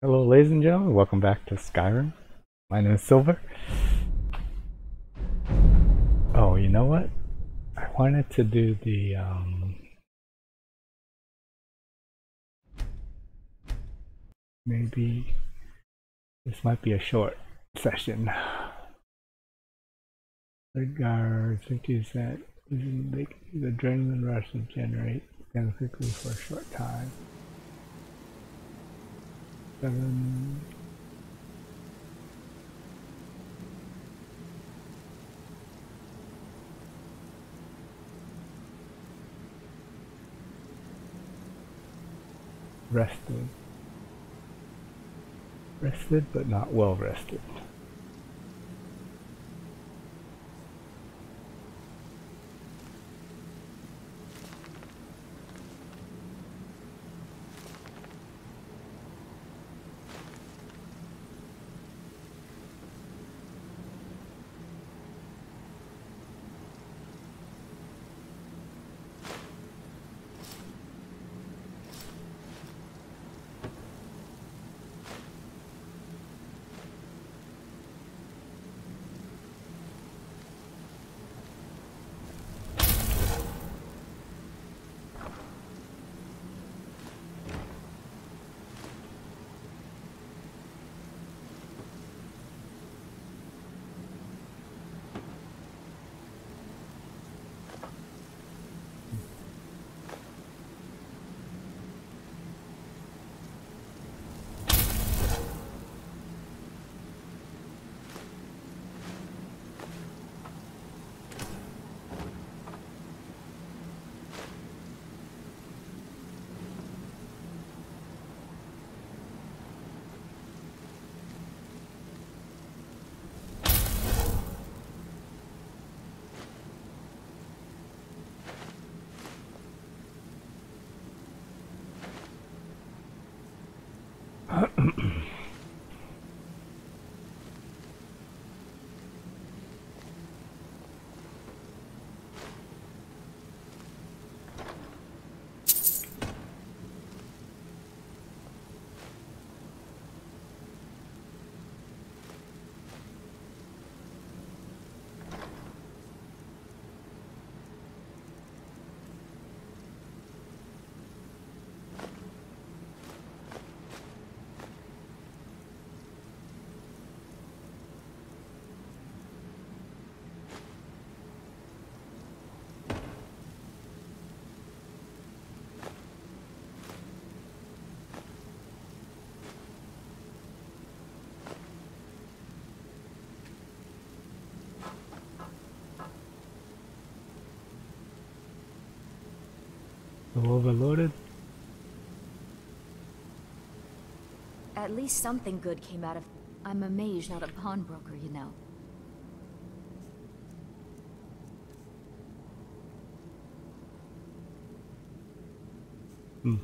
Hello, ladies and gentlemen. Welcome back to Skyrim. My name is Silver. Oh, you know what? I wanted to do the maybe this might be a short session. Red guards, 50%. The adrenaline rush to generate them quickly for a short time. 7. Rested. Rested, but not well rested. Overloaded. At least something good came out of... I'm a mage, not a pawnbroker, you know. Hmm.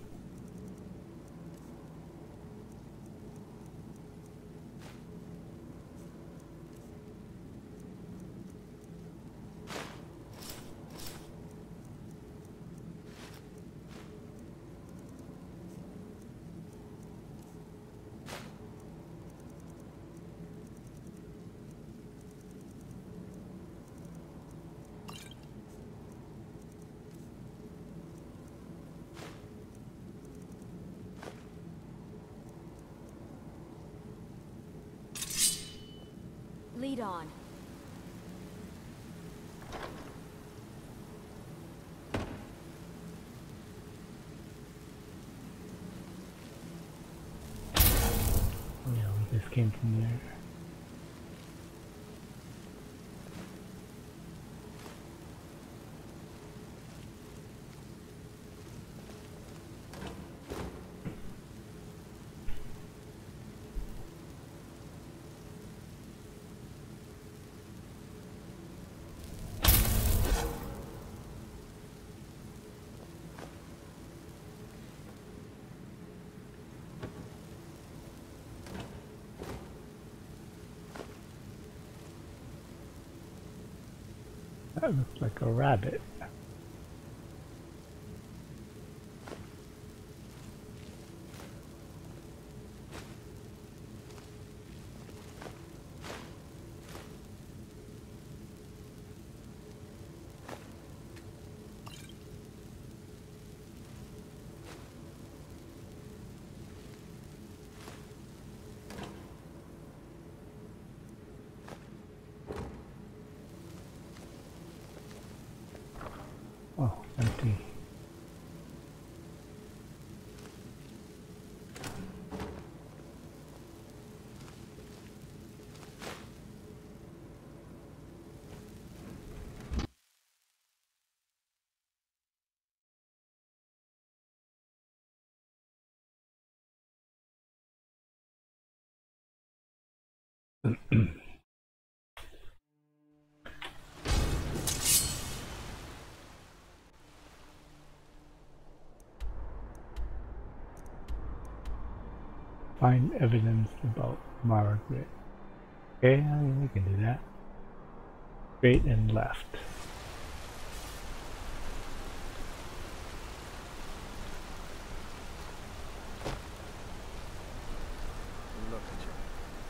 Lead on. Oh yeah, we just came from there. That looks like a rabbit. Find evidence about Margaret. Okay, we can do that. Straight and left. Look at you.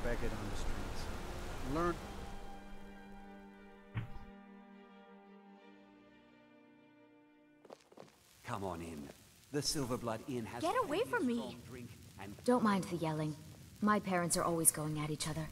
Beg it on the streets. Learn. Come on in. The Silverblood Inn has Get away from me! strong drink and Don't mind the yelling. My parents are always going at each other.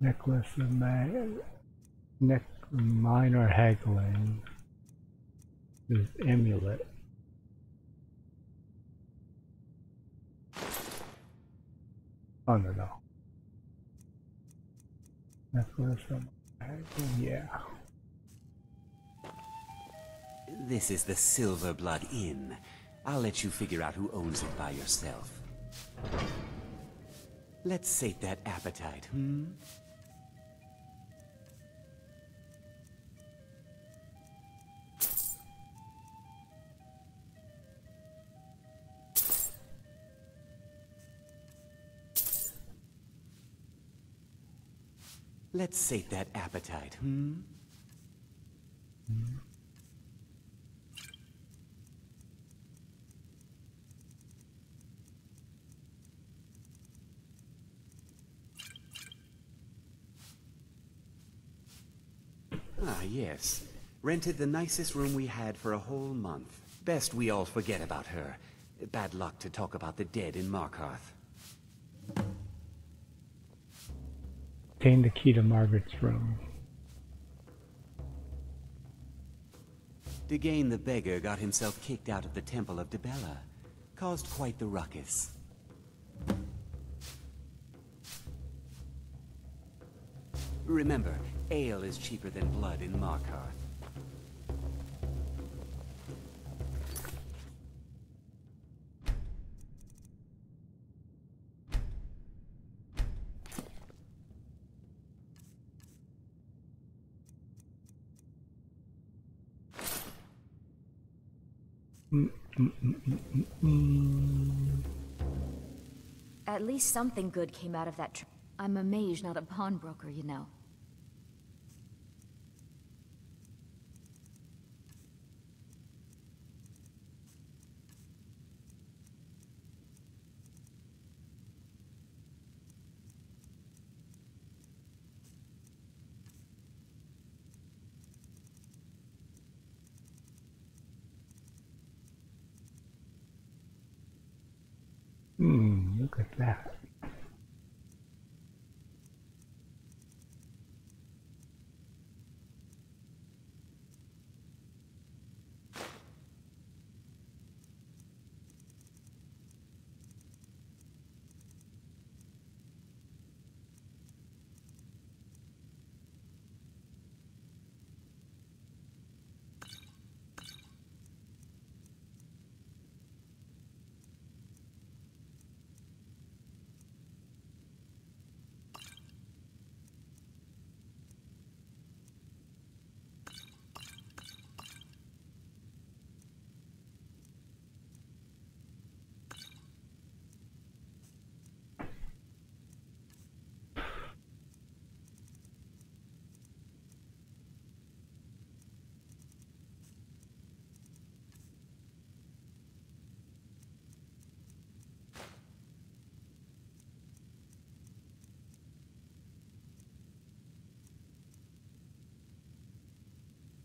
Necklace of minor haggling. This amulet. Oh no. Necklace of haggling, yeah. this is the Silverblood Inn. I'll let you figure out who owns it by yourself. Let's sate that appetite, hmm? Let's sate that appetite, hmm? Ah, yes. Rented the nicest room we had for a whole month. Best we all forget about her. Bad luck to talk about the dead in Markarth. Obtain the key to Margaret's room. Degane the beggar got himself kicked out of the Temple of Dibella. Caused quite the ruckus. Remember, ale is cheaper than blood in Markarth. At least something good came out of that trip. I'm a mage, not a pawnbroker, you know. Look at that.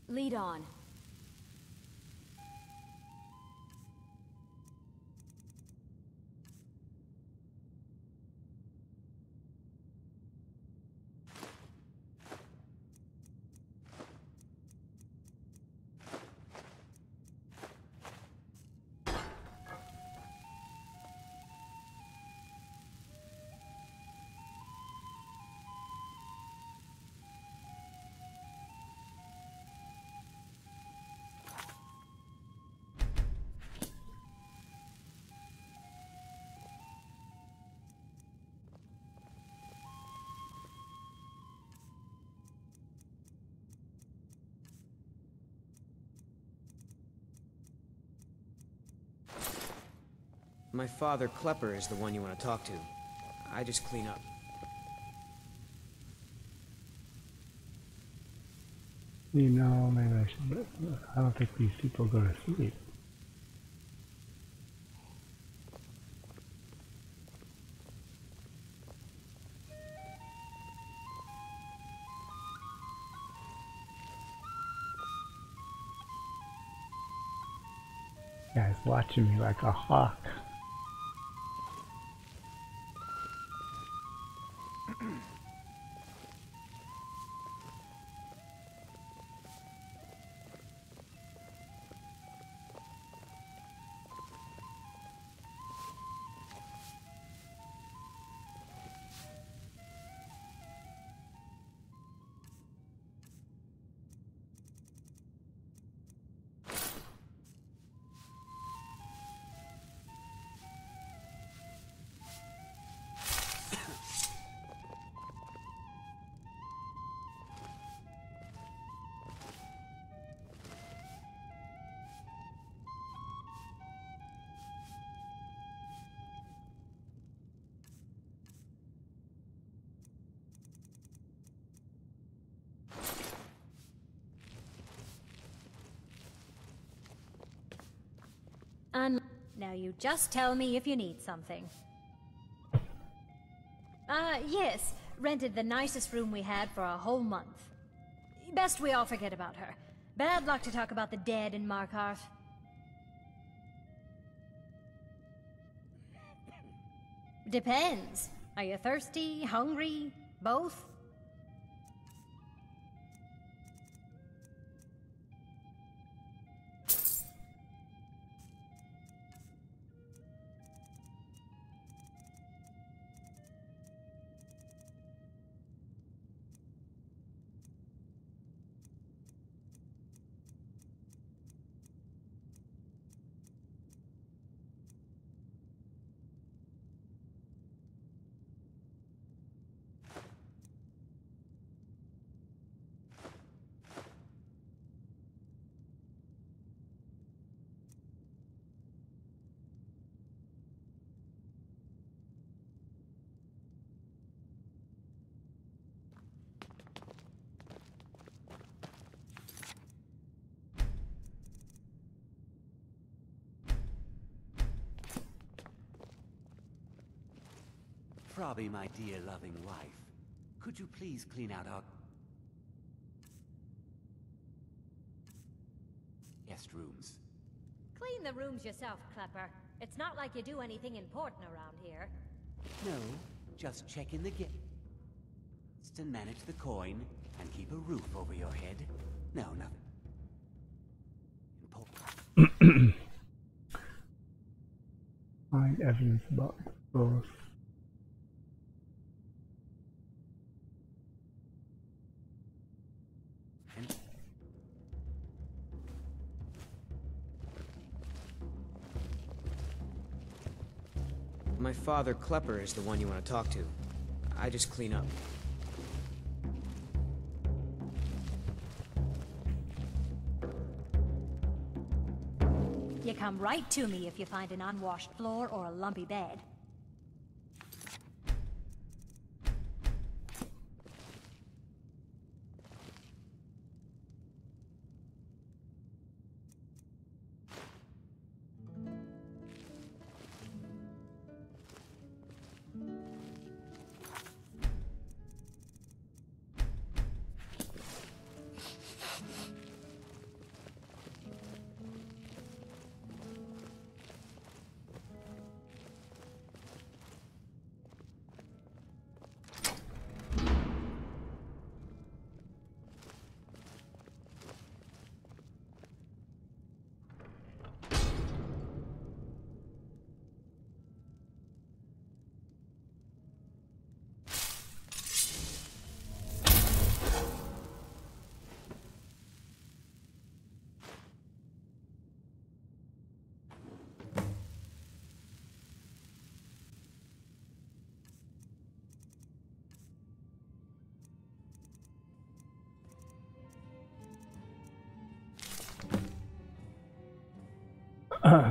Lead on. My father, Klepper, is the one you want to talk to. I just clean up. You know, maybe I should. I don't think these people go to sleep. Guy's watching me like a hawk. Now you just tell me if you need something. Yes. Rented the nicest room we had for a whole month. Best we all forget about her. Bad luck to talk about the dead in Markarth. Depends. Are you thirsty, hungry, both? Frobby, my dear loving wife, could you please clean out our guest rooms? Clean the rooms yourself, Klepper. It's not like you do anything important around here. No, just check in the guest and manage the coin and keep a roof over your head. No, nothing. Find evidence about both. My father, Klepper, is the one you want to talk to. I just clean up. You come right to me if you find an unwashed floor or a lumpy bed.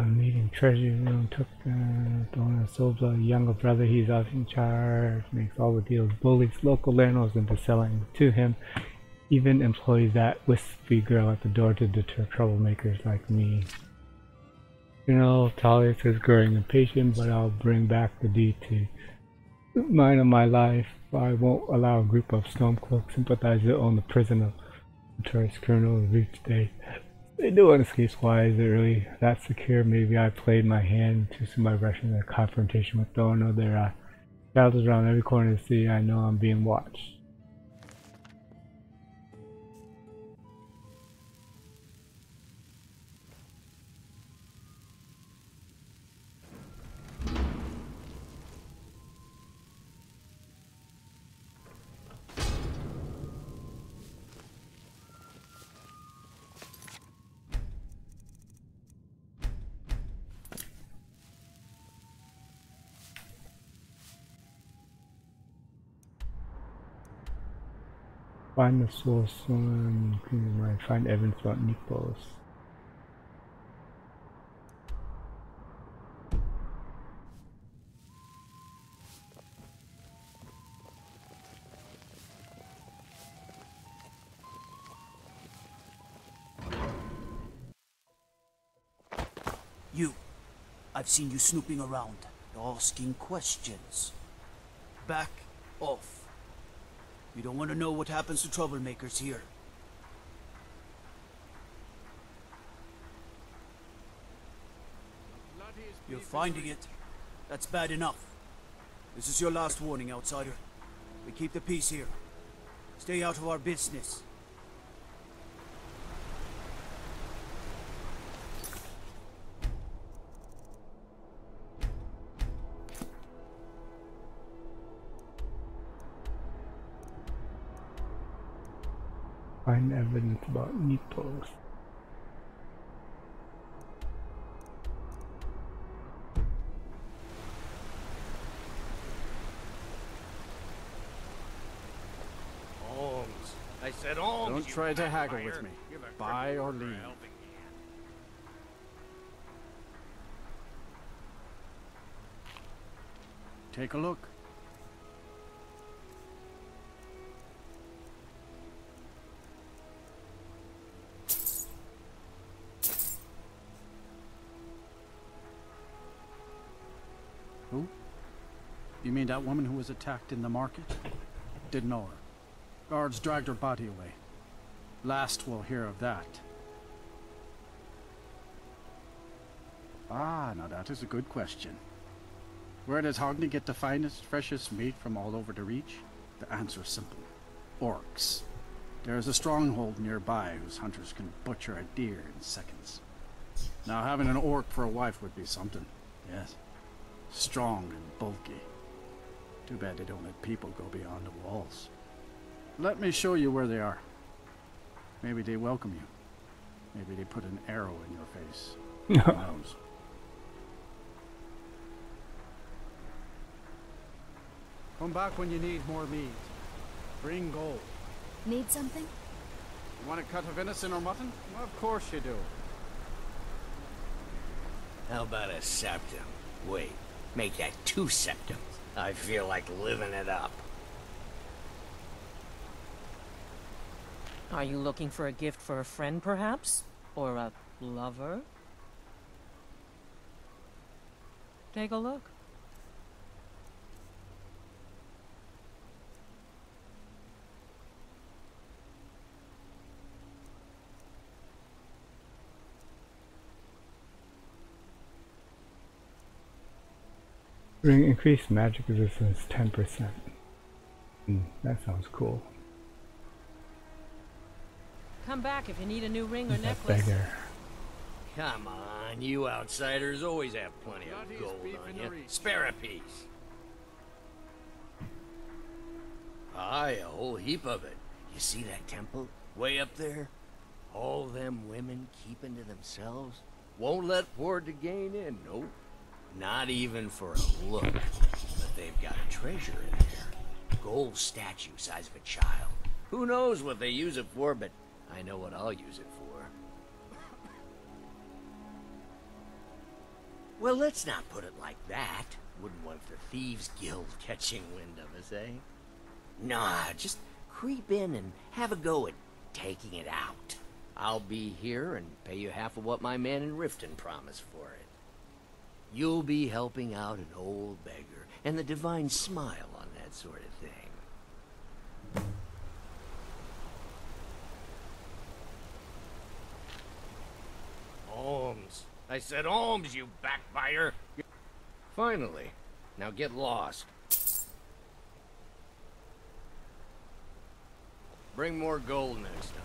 Meeting the treasure room, took Dona Sobla, younger brother, he's out in charge, makes all the deals, bullies local landlords into selling to him, even employs that wispy girl at the door to deter troublemakers like me. You know, Talia is growing impatient, but I'll bring back the deed to mine of my life. I won't allow a group of Stormcloak sympathizers to own the prison of notorious criminals each day. They do want to escape wise early. That's secure. Maybe I played my hand too soon by rushing the confrontation with Thorno. There are shadows around every corner of the city. I know I'm being watched. Find the source, find evidence about Nikos. You. I've seen you snooping around, asking questions. Back off. You don't want to know what happens to troublemakers here. You're finding it. That's bad enough. This is your last warning, outsider. We keep the peace here. Stay out of our business. Find evidence about Nikos. Alms. I said alms. Don't try to haggle with me. Buy or leave. Take a look. Who? You mean that woman who was attacked in the market? Didn't know her. Guards dragged her body away. Last we'll hear of that. Ah, now that is a good question. Where does Hogney get the finest, freshest meat from all over the Reach? The answer is simple. Orcs. There is a stronghold nearby whose hunters can butcher a deer in seconds. Now having an orc for a wife would be something, yes. Strong and bulky. Too bad they don't let people go beyond the walls. Let me show you where they are. Maybe they welcome you. Maybe they put an arrow in your face. Who knows? Come back when you need more meat. Bring gold. Need something? You want a cut of venison or mutton? Well, of course you do. How about a septum? Wait, make that 2 septums. I feel like living it up. Are you looking for a gift for a friend, perhaps? Or a lover? Take a look. Bring increased magic resistance 10%. That sounds cool. Come back if you need a new ring or That necklace. beggar. Come on, you outsiders always have plenty of gold on you. Spare a piece. Aye, a whole heap of it. You see that temple? Way up there? All them women keeping to themselves? Won't let poor Degain in, nope. Not even for a look. But they've got a treasure in there. Gold statue size of a child. Who knows what they use it for, but I know what I'll use it for. Well, let's not put it like that. Wouldn't want the Thieves Guild catching wind of us, eh? Nah, just creep in and have a go at taking it out. I'll be here and pay you half of what my man in Riften promised for it. You'll be helping out an old beggar, and the divine smile on that sort of thing. Alms. I said alms, you backbiter! Finally. Now get lost. Bring more gold next time.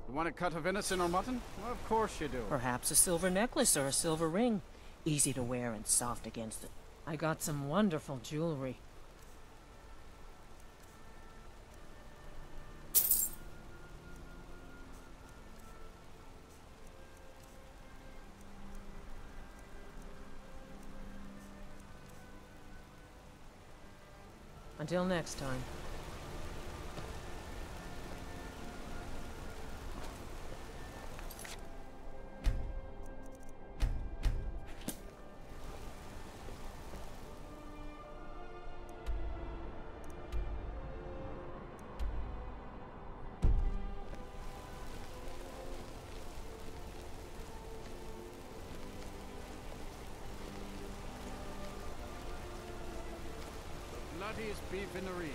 You want a cut of venison or mutton? Well, of course you do. Perhaps a silver necklace or a silver ring. Easy to wear and soft against it. I got some wonderful jewelry. Until next time. Bloodiest beef in the reach.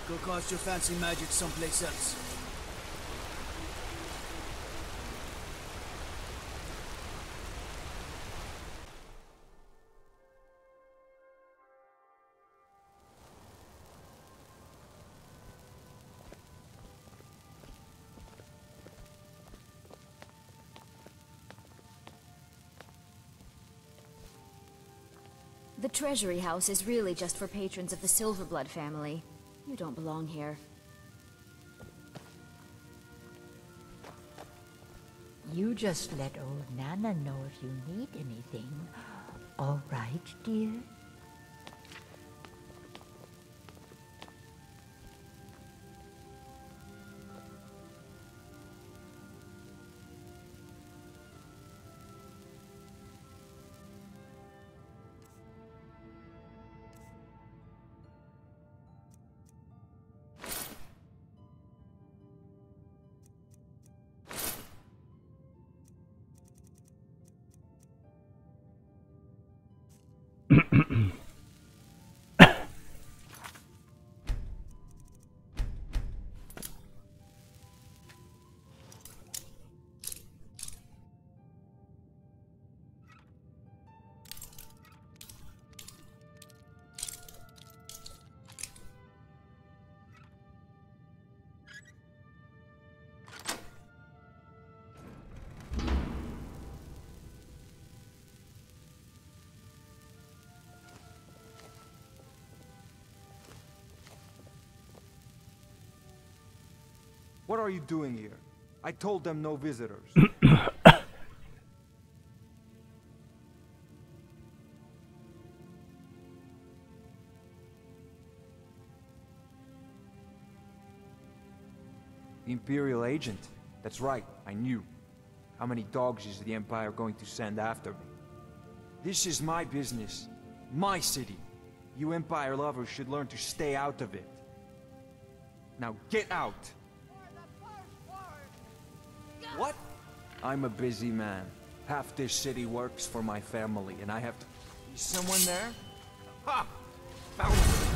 Go cast your fancy magic someplace else. The treasury house is really just for patrons of the Silverblood family. You don't belong here. You just let old Nana know if you need anything. All right, dear? What are you doing here? I told them no visitors. The Imperial agent. That's right, I knew. How many dogs is the Empire going to send after me? This is my business. My city. You Empire lovers should learn to stay out of it. Now get out! What? I'm a busy man. Half this city works for my family, and I have to... Is someone there? Ha! Found it!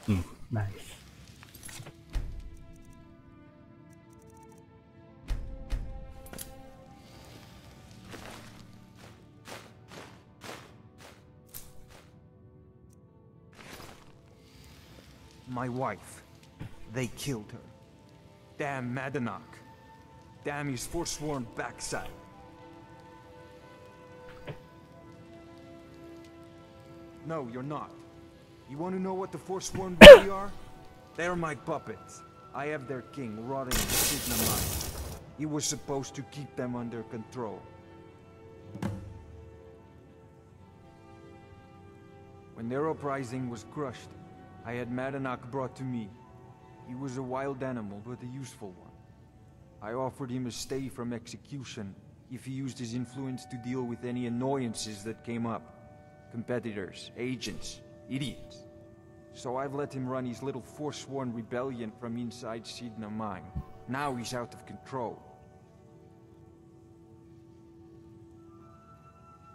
Nice. My wife. They killed her. Damn Madanach. Damn his forsworn backside. No, you're not. You want to know what the Forsworn really are? They're my puppets. I have their king rotting in Signa mine. He was supposed to keep them under control. When their uprising was crushed, I had Madanach brought to me. He was a wild animal, but a useful one. I offered him a stay from execution if he used his influence to deal with any annoyances that came up. Competitors, agents, idiots. So I've let him run his little forsworn rebellion from inside Sidna mine. Now he's out of control.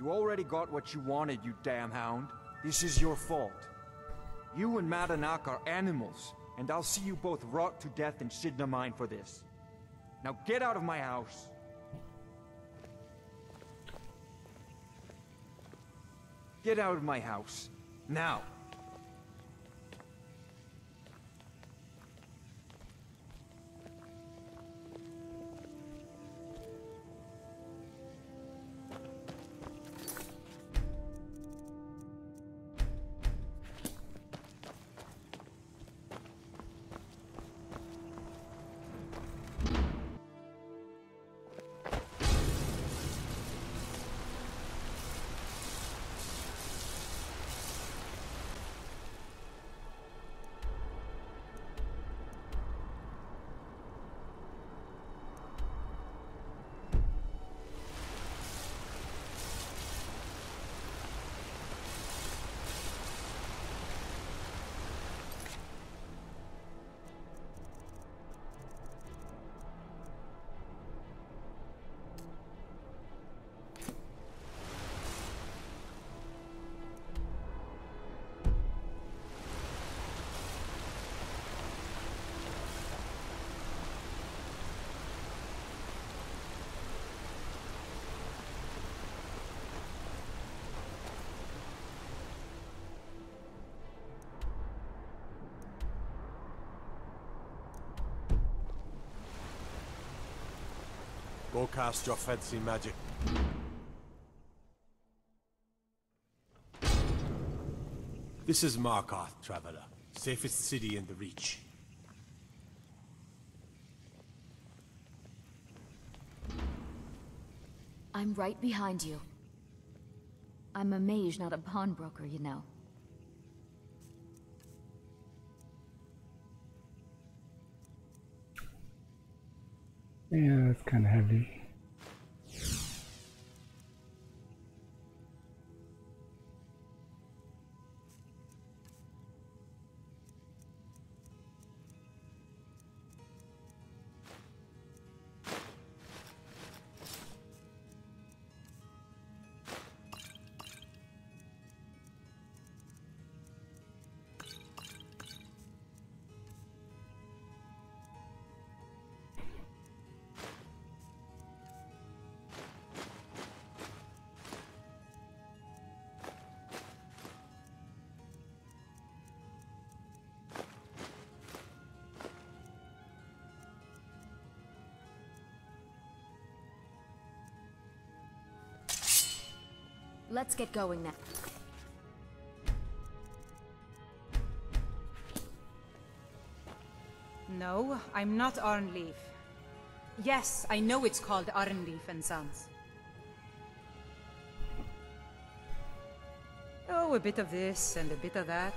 You already got what you wanted, you damn hound. This is your fault. You and Madanach are animals, and I'll see you both rot to death in Sidna mine for this. Now get out of my house. Get out of my house. Now. Go cast your fancy magic. This is Markarth, Traveler. Safest city in the Reach. I'm right behind you. I'm a mage, not a pawnbroker, you know. Yeah, it's kind of heavy. Let's get going now. No, I'm not Arnleif. Yes, I know it's called Arnleif and Sons. Oh, a bit of this and a bit of that.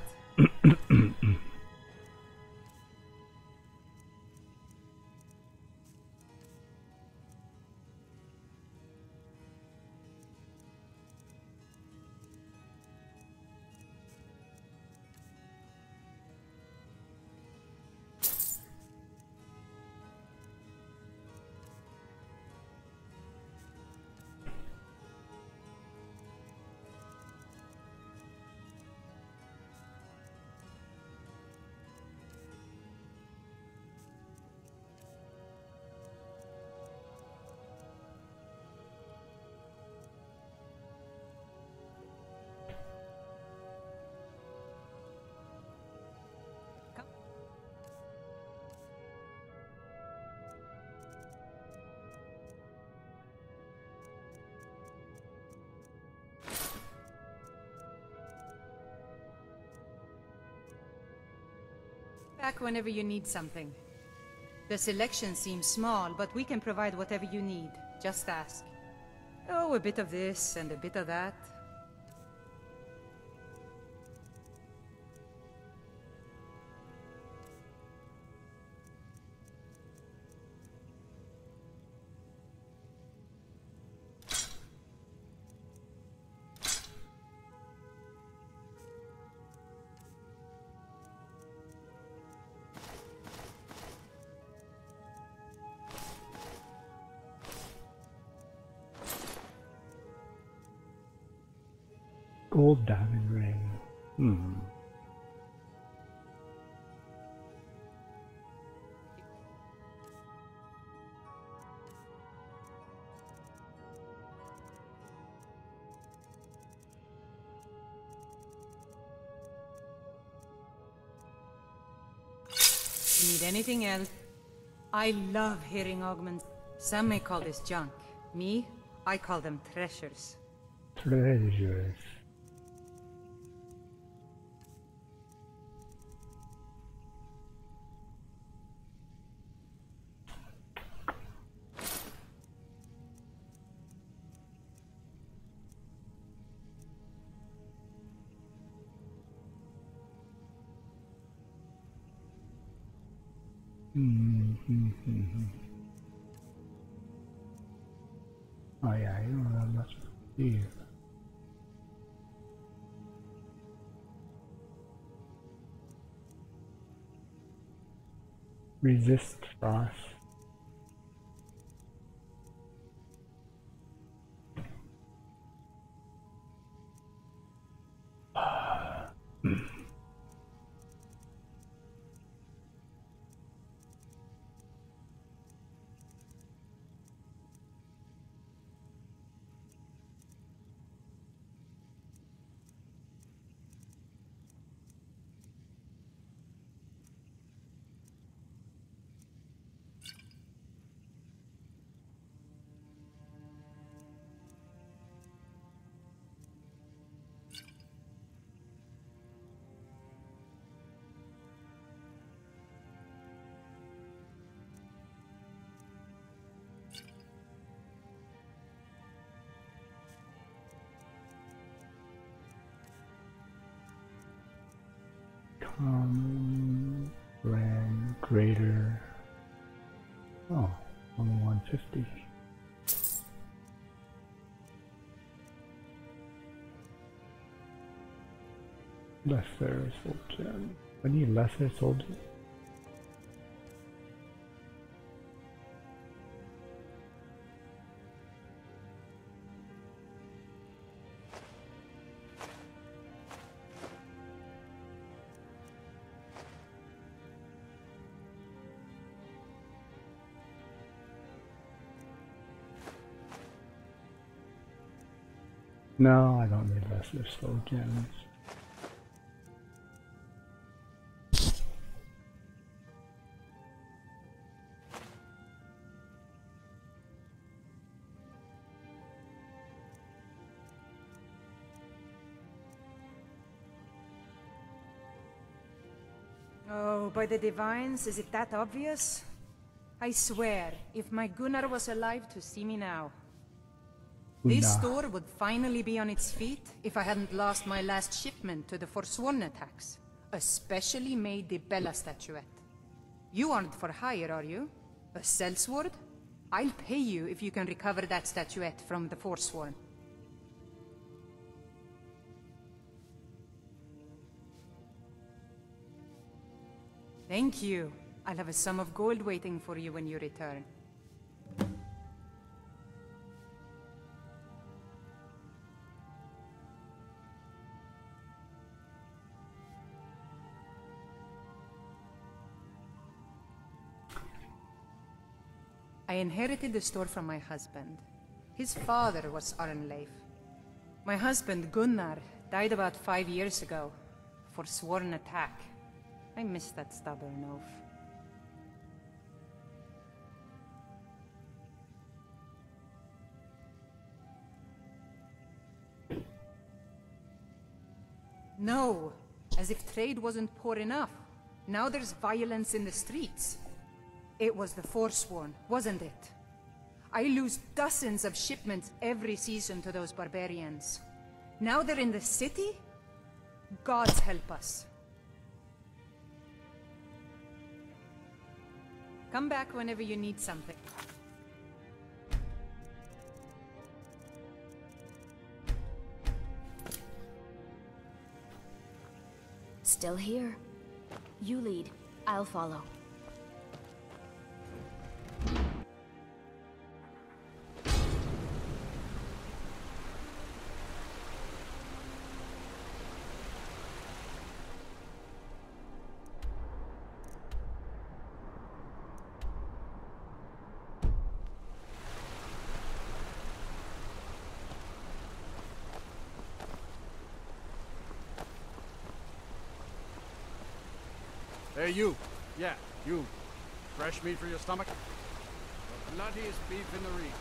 Back whenever you need something. The selection seems small, but we can provide whatever you need. Just ask. Oh, a bit of this and a bit of that. Gold diamond ring. Need anything else? I love hearing augments. Some may call this junk. Me, I call them treasures. Treasures. Oh yeah, you don't have much here. Resist frost. Brand greater. Oh, only 150. Lesser soul gem. I need lesser soul gem. No, I don't need lesser soul gems. Oh, by the divines, is it that obvious? I swear, if my Gunnar was alive to see me now. This store would finally be on its feet if I hadn't lost my last shipment to the Forsworn attacks. A specially made Dibella statuette. You aren't for hire, are you? A sellsword? I'll pay you if you can recover that statuette from the Forsworn. Thank you. I'll have a sum of gold waiting for you when you return. I inherited the store from my husband. His father was Arnleif. My husband, Gunnar, died about 5 years ago. Forsworn attack. I miss that stubborn oaf. No! As if trade wasn't poor enough. Now there's violence in the streets. It was the Forsworn, wasn't it? I lose dozens of shipments every season to those barbarians. Now they're in the city? Gods help us. Come back whenever you need something. Still here. You lead. I'll follow. Hey, you. Yeah, you. Fresh meat for your stomach? The bloodiest beef in the Reach.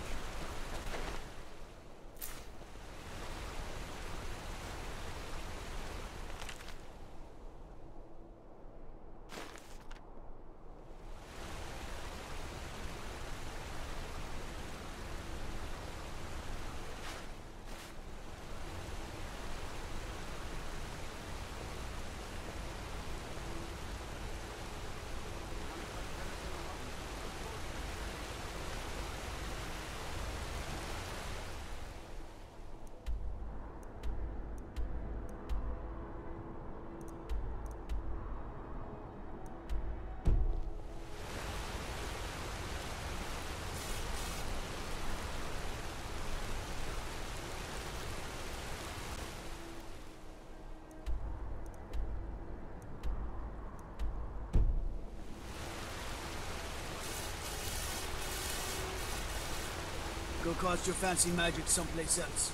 Go cast your fancy magic someplace else.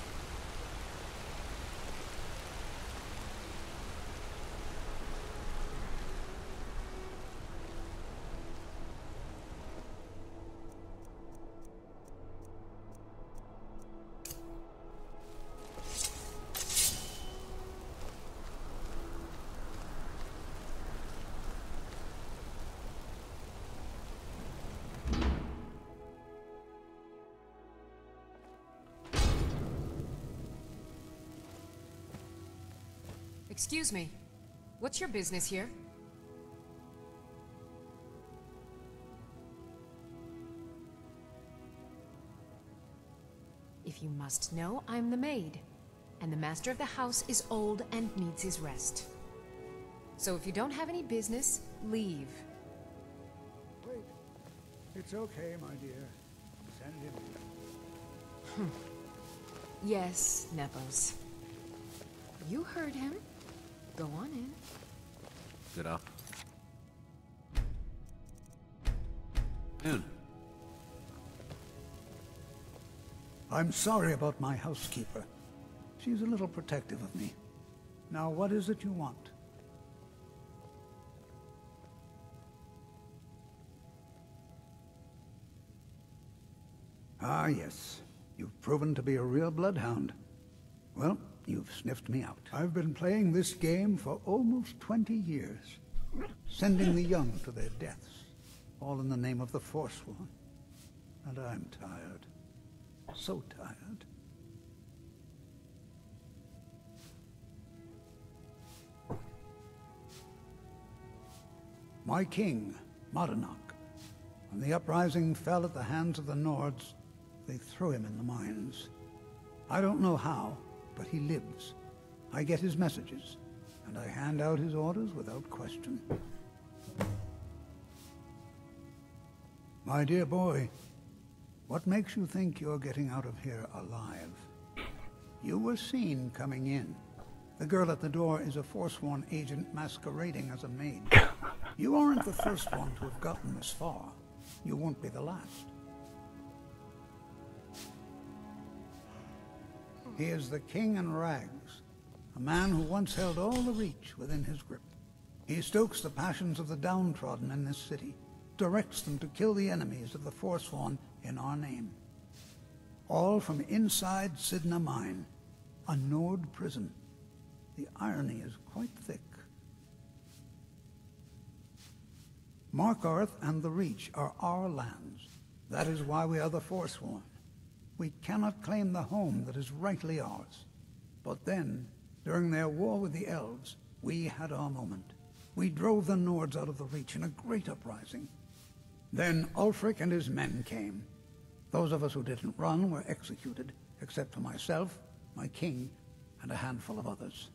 Excuse me. What's your business here? If you must know, I'm the maid. And the master of the house is old and needs his rest. So if you don't have any business, leave. Wait. It's okay, my dear. Send him. Yes, Nepos. You heard him. Go on in. Sit up. In. I'm sorry about my housekeeper. She's a little protective of me. Now, what is it you want? Ah, yes. You've proven to be a real bloodhound. Well, you've sniffed me out. I've been playing this game for almost 20 years, sending the young to their deaths, all in the name of the Forsworn. And I'm tired. So tired. My king, Modernach, when the uprising fell at the hands of the Nords, they threw him in the mines. I don't know how, but he lives. I get his messages, and I hand out his orders without question. My dear boy, what makes you think you're getting out of here alive? You were seen coming in. The girl at the door is a Forsworn agent masquerading as a maid. You aren't the first one to have gotten this far. You won't be the last. He is the king in rags, a man who once held all the Reach within his grip. He stokes the passions of the downtrodden in this city, directs them to kill the enemies of the Forsworn in our name. All from inside Sidna Mine, a Nord prison. The irony is quite thick. Markarth and the Reach are our lands. That is why we are the Forsworn. We cannot claim the home that is rightly ours. But then, during their war with the elves, we had our moment. We drove the Nords out of the Reach in a great uprising. Then Ulfric and his men came. Those of us who didn't run were executed, except for myself, my king, and a handful of others.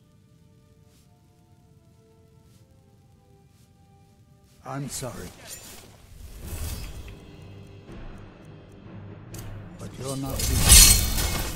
I'm sorry. But you're not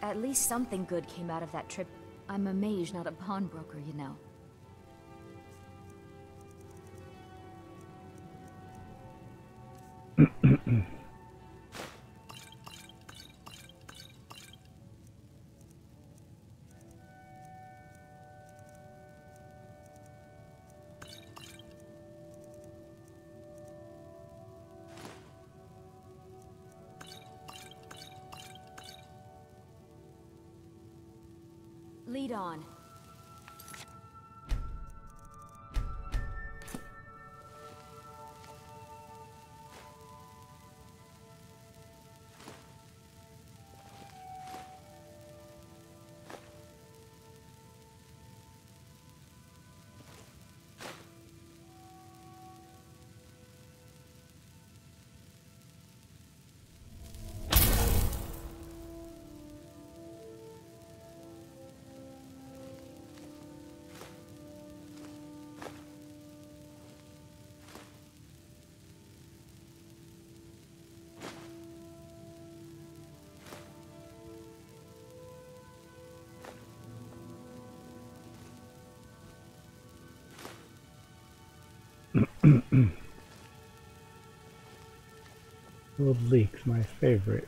At least something good came out of that trip. I'm a mage, not a pawnbroker, you know. Lead on. Old leaks, my favorite.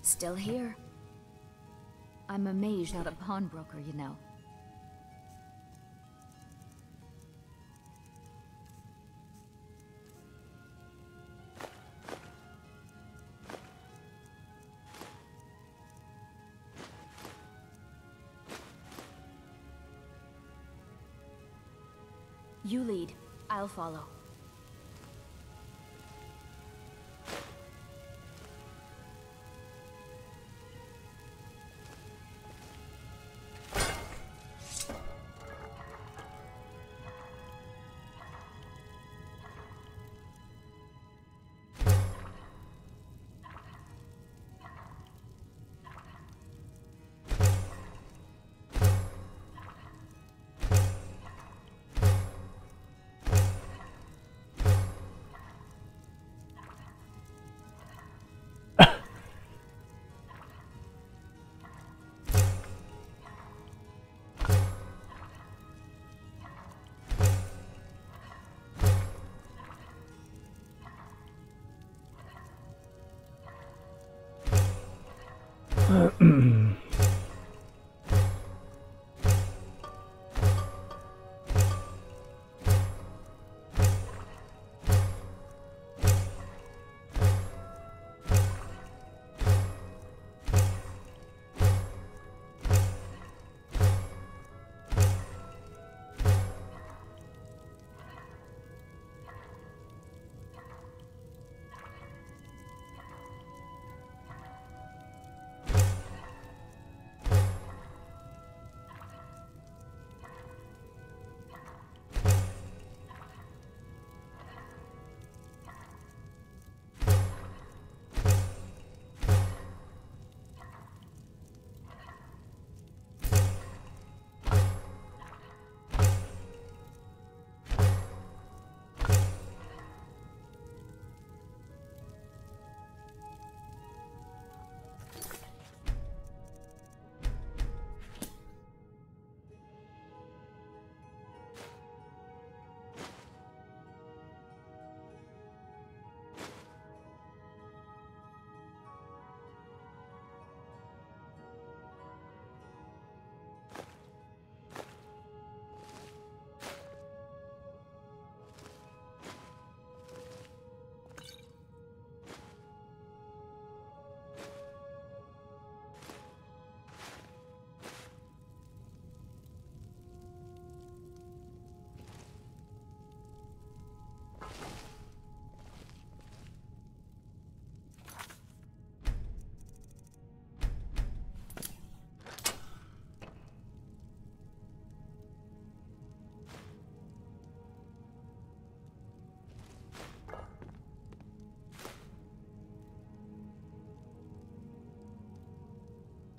Still here. I'm a mage, not a pawnbroker, you know. You lead. I'll follow.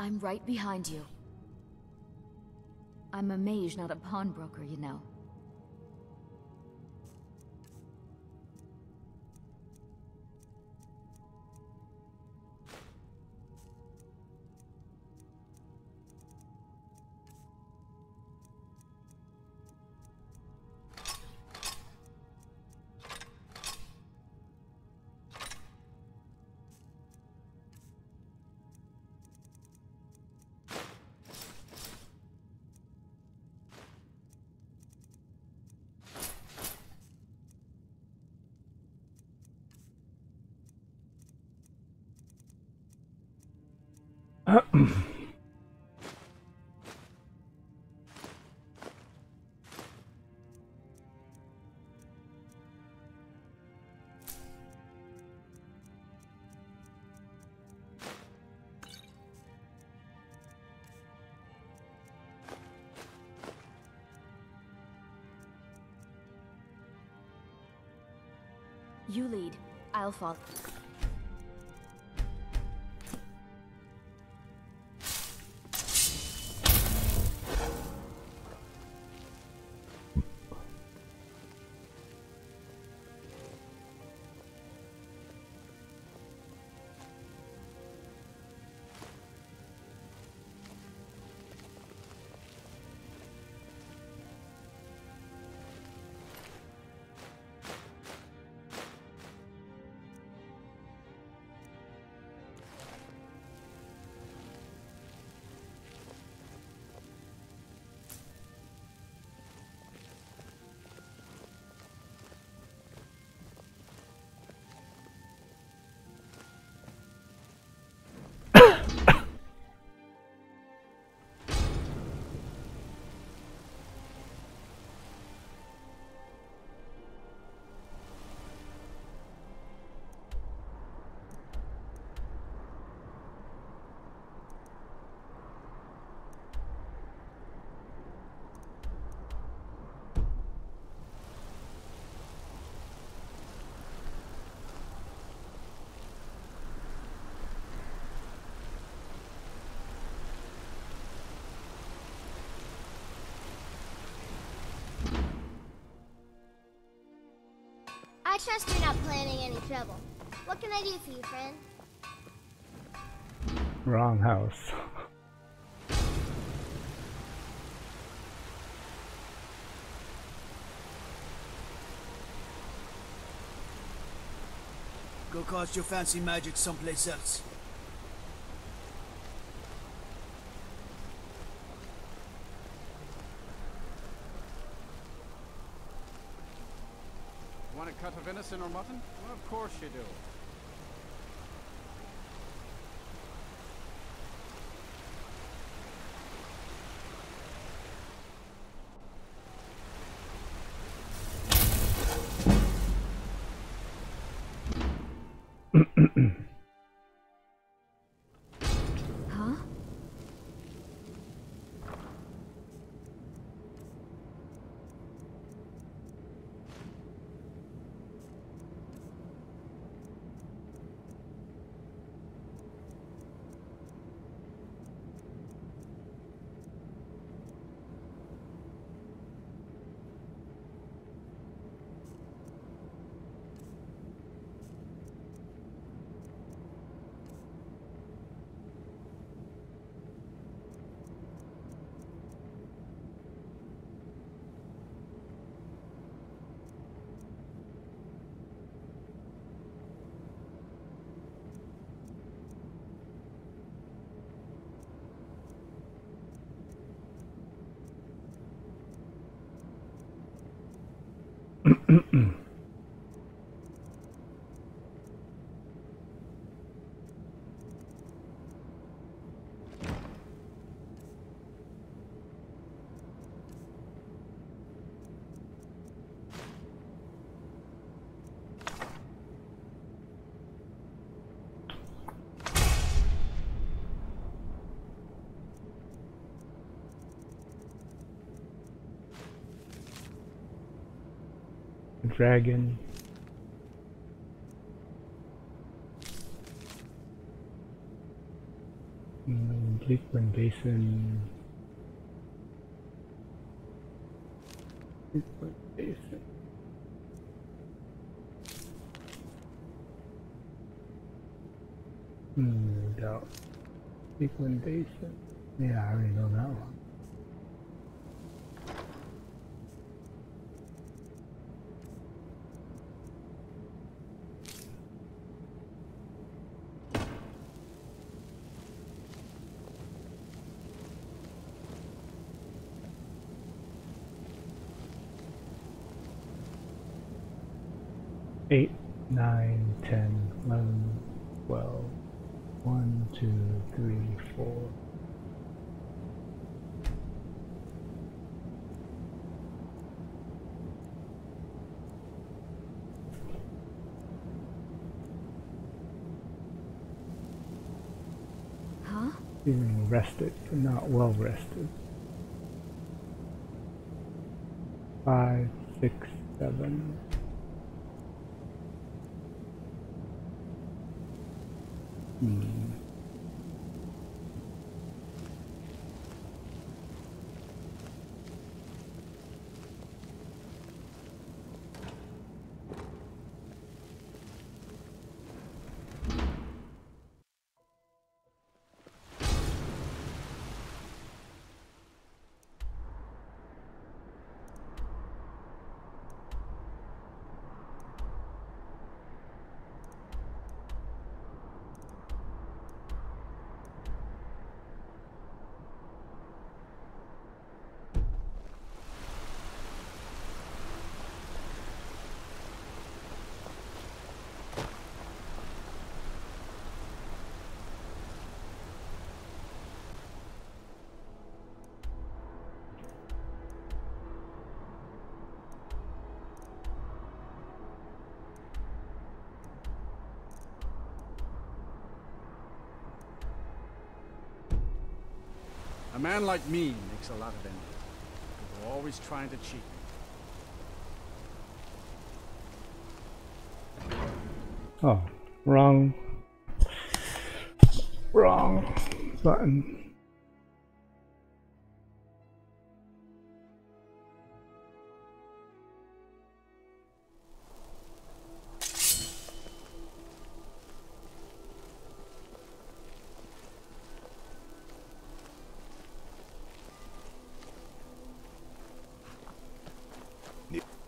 I'm right behind you. I'm a mage, not a pawnbroker, you know. You lead. I'll follow. I trust you're not planning any trouble. What can I do for you, friend? Wrong house. Go cast your fancy magic someplace else. Want a cut of venison or mutton? Well, of course you do. Huh? Dragon. Bigburn Basin. Bigburn Basin. No. Bigburn Basin. Yeah, I already know that one. Eight, 9, 10, 11, 12. 1, 2, 3, 4. Huh? Feeling rested, but not well rested. 5, 6, 7. A man like me makes a lot of envy. People are always trying to cheat me. Oh, wrong button.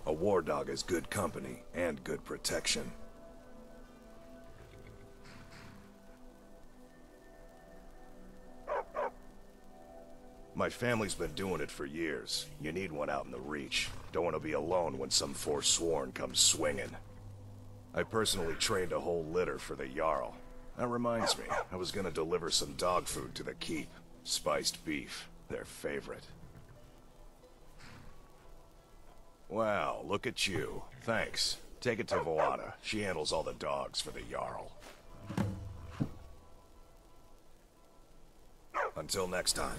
A war dog is good company and good protection. My family's been doing it for years. You need one out in the Reach. Don't want to be alone when some Forsworn comes swinging. I personally trained a whole litter for the Jarl. That reminds me, I was gonna deliver some dog food to the keep. Spiced beef, their favorite. Wow, look at you. Thanks. Take it to Voana. She handles all the dogs for the Jarl. Until next time.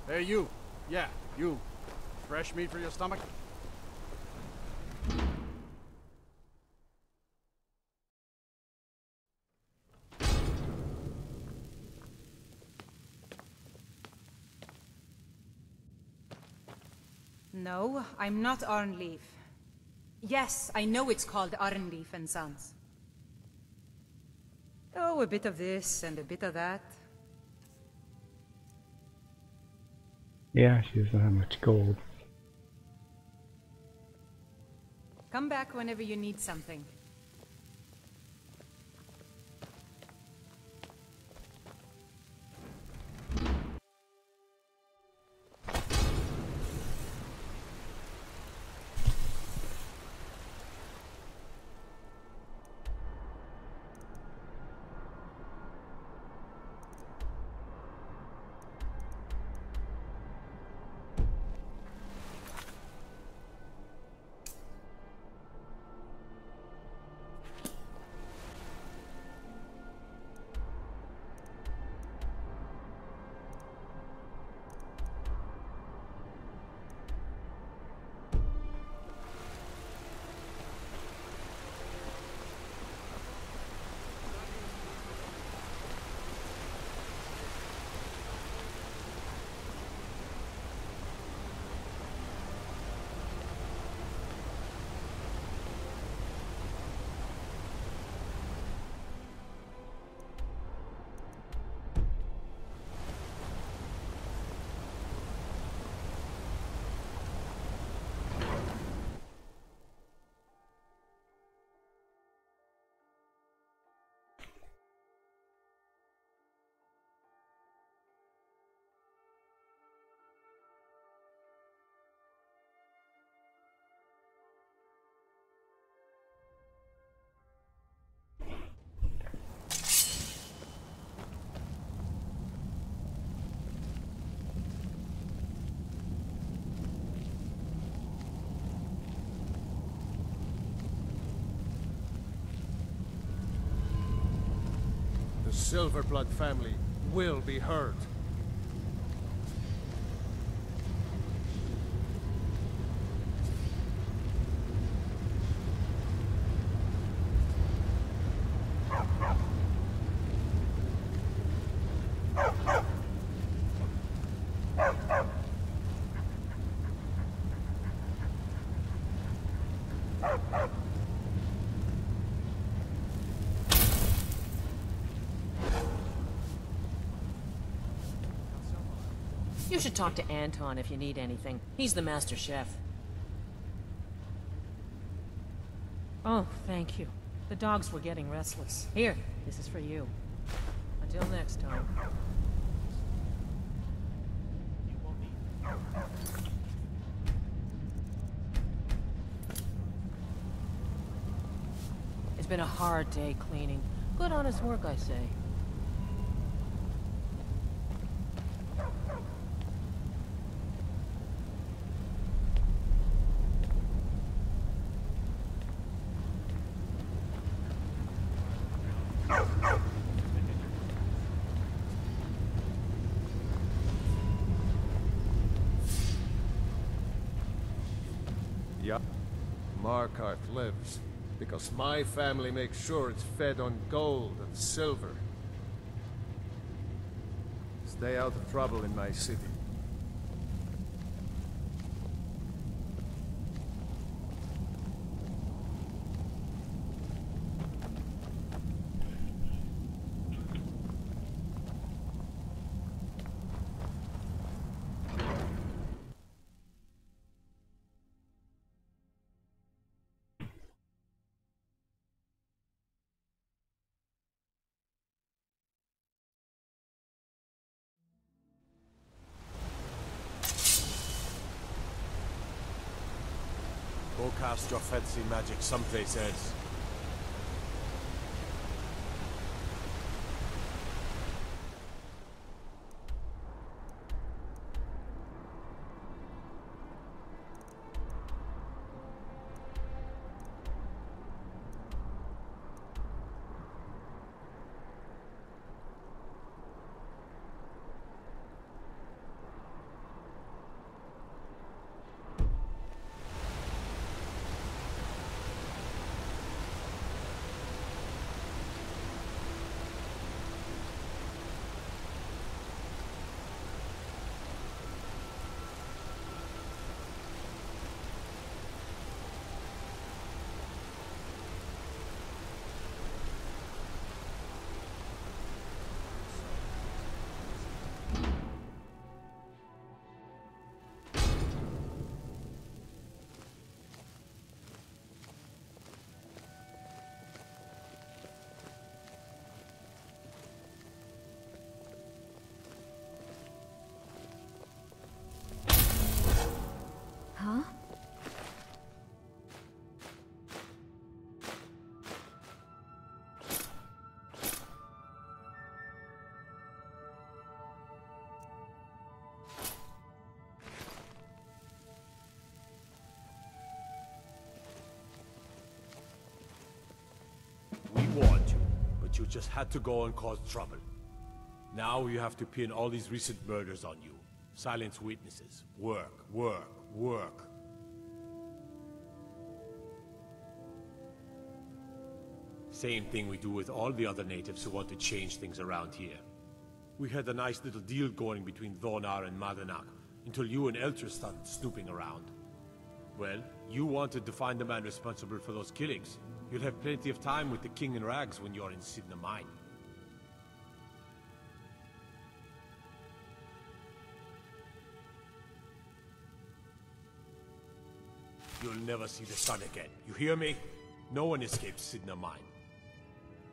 Hey, you. Yeah, you. Fresh meat for your stomach? No, I'm not Arnleif. Yes, I know it's called Arnleif and Sons. Oh, a bit of this and a bit of that. Yeah, she doesn't have much gold. Come back whenever you need something. Silverblood family will be heard. You should talk to Anton if you need anything. He's the master chef. Oh, thank you. The dogs were getting restless. Here, this is for you. Until next time. It's been a hard day cleaning. Good honest work, I say. Yeah. Markarth lives, because my family makes sure it's fed on gold and silver. Stay out of trouble in my city. Go cast your fancy magic someplace else. Huh? We warned you, but you just had to go and cause trouble. Now you have to pin all these recent murders on you. Silence witnesses. Work, work, work. Same thing we do with all the other natives who want to change things around here. We had a nice little deal going between Thonar and Madanak, until you and Eltra started snooping around. Well, you wanted to find the man responsible for those killings. You'll have plenty of time with the King in Rags when you're in Sidna Mine. You'll never see the sun again. You hear me? No one escapes Sidna Mine.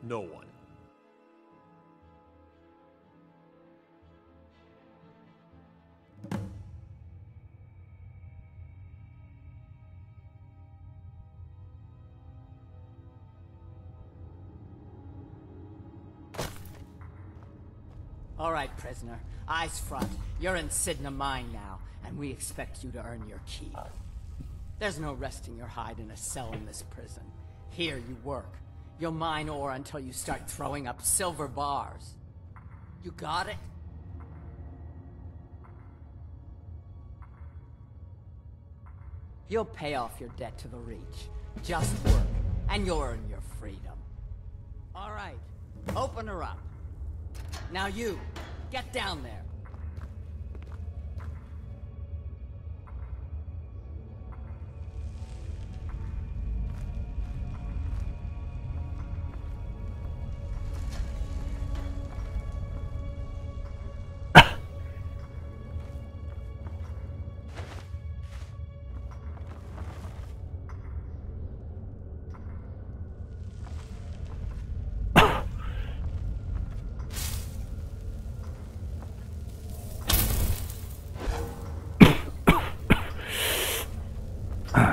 No one. All right, prisoner. Eyes front. You're in Sidna Mine now, and we expect you to earn your keep. There's no resting your hide in a cell in this prison. Here you work. You'll mine ore until you start throwing up silver bars. You got it? You'll pay off your debt to the Reach. Just work, and you'll earn your freedom. All right, open her up. Now you, get down there.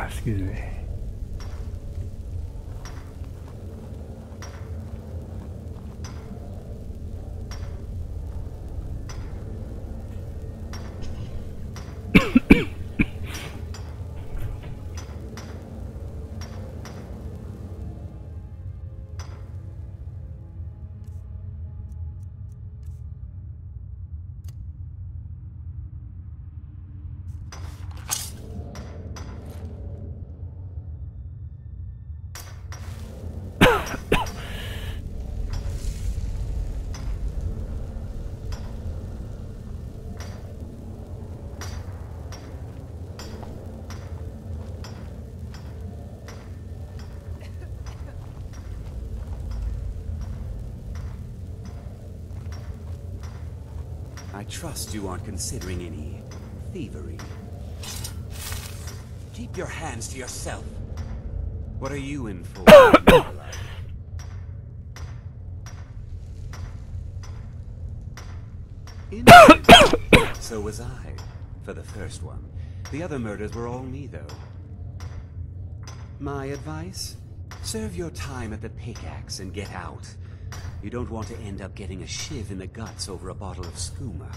Excuse me. I trust you aren't considering any thievery. Keep your hands to yourself. What are you in for? So was I, for the first one. The other murders were all me, though. My advice? Serve your time at the pickaxe and get out. You don't want to end up getting a shiv in the guts over a bottle of skooma.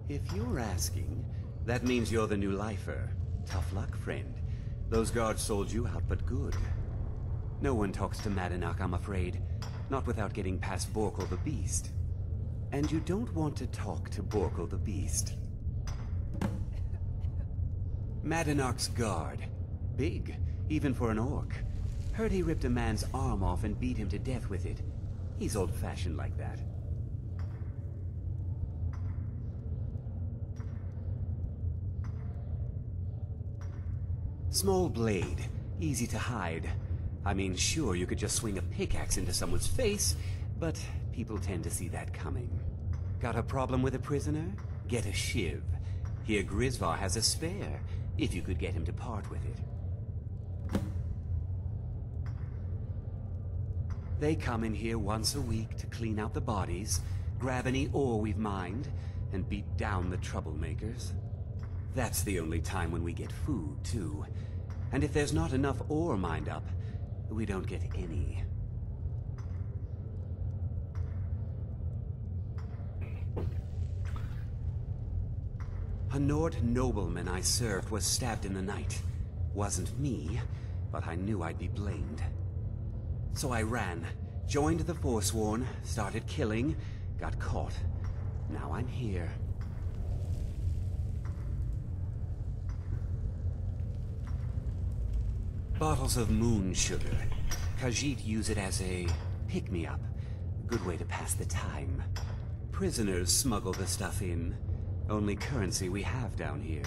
If you're asking, that means you're the new lifer. Tough luck, friend. Those guards sold you out, but good. No one talks to Madanak, I'm afraid. Not without getting past Borkle the Beast. And you don't want to talk to Borkle the Beast. Madanak's guard. Big, even for an orc. Heard he ripped a man's arm off and beat him to death with it. He's old-fashioned like that. Small blade, easy to hide. I mean, sure, you could just swing a pickaxe into someone's face, but people tend to see that coming. Got a problem with a prisoner? Get a shiv. Here Grisvar has a spare, if you could get him to part with it. They come in here once a week to clean out the bodies, grab any ore we've mined, and beat down the troublemakers. That's the only time when we get food, too. And if there's not enough ore mined up, we don't get any. A Nord nobleman I served was stabbed in the night. Wasn't me, but I knew I'd be blamed. So I ran, joined the Forsworn, started killing, got caught. Now I'm here. Bottles of moon sugar. Khajiit use it as a pick-me-up. Good way to pass the time. Prisoners smuggle the stuff in. Only currency we have down here.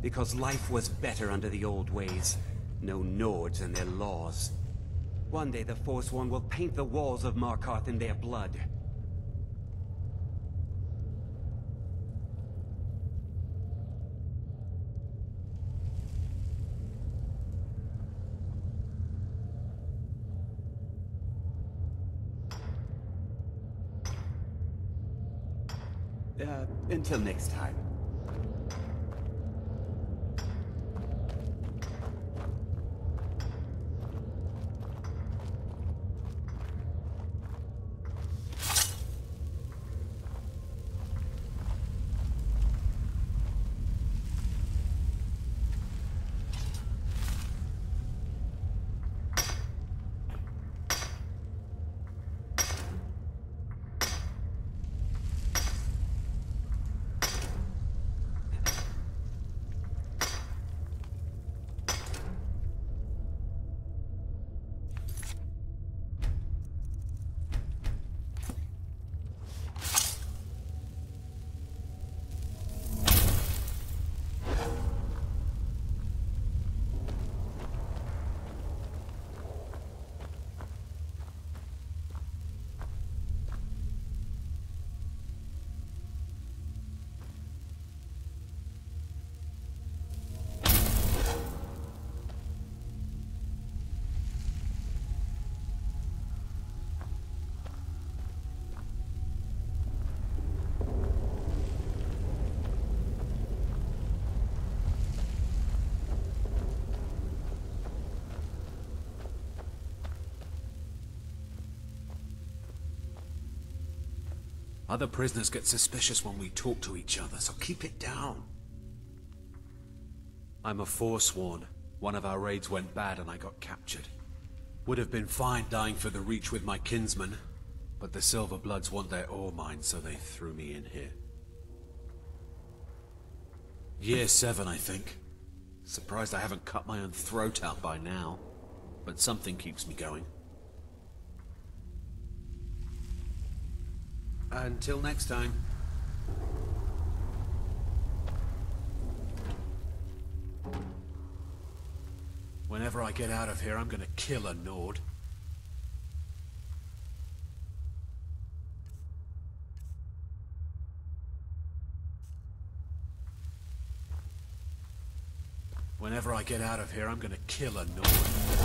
Because life was better under the old ways. No Nords and their laws. One day the Forsworn will paint the walls of Markarth in their blood. Until next time. Other prisoners get suspicious when we talk to each other, so keep it down. I'm a Forsworn. One of our raids went bad and I got captured. Would have been fine dying for the Reach with my kinsmen, but the Silverbloods want their ore mines, so they threw me in here. Year 7, I think. Surprised I haven't cut my own throat out by now, but something keeps me going. Until next time. Whenever I get out of here, I'm gonna kill a Nord. Whenever I get out of here, I'm gonna kill a Nord.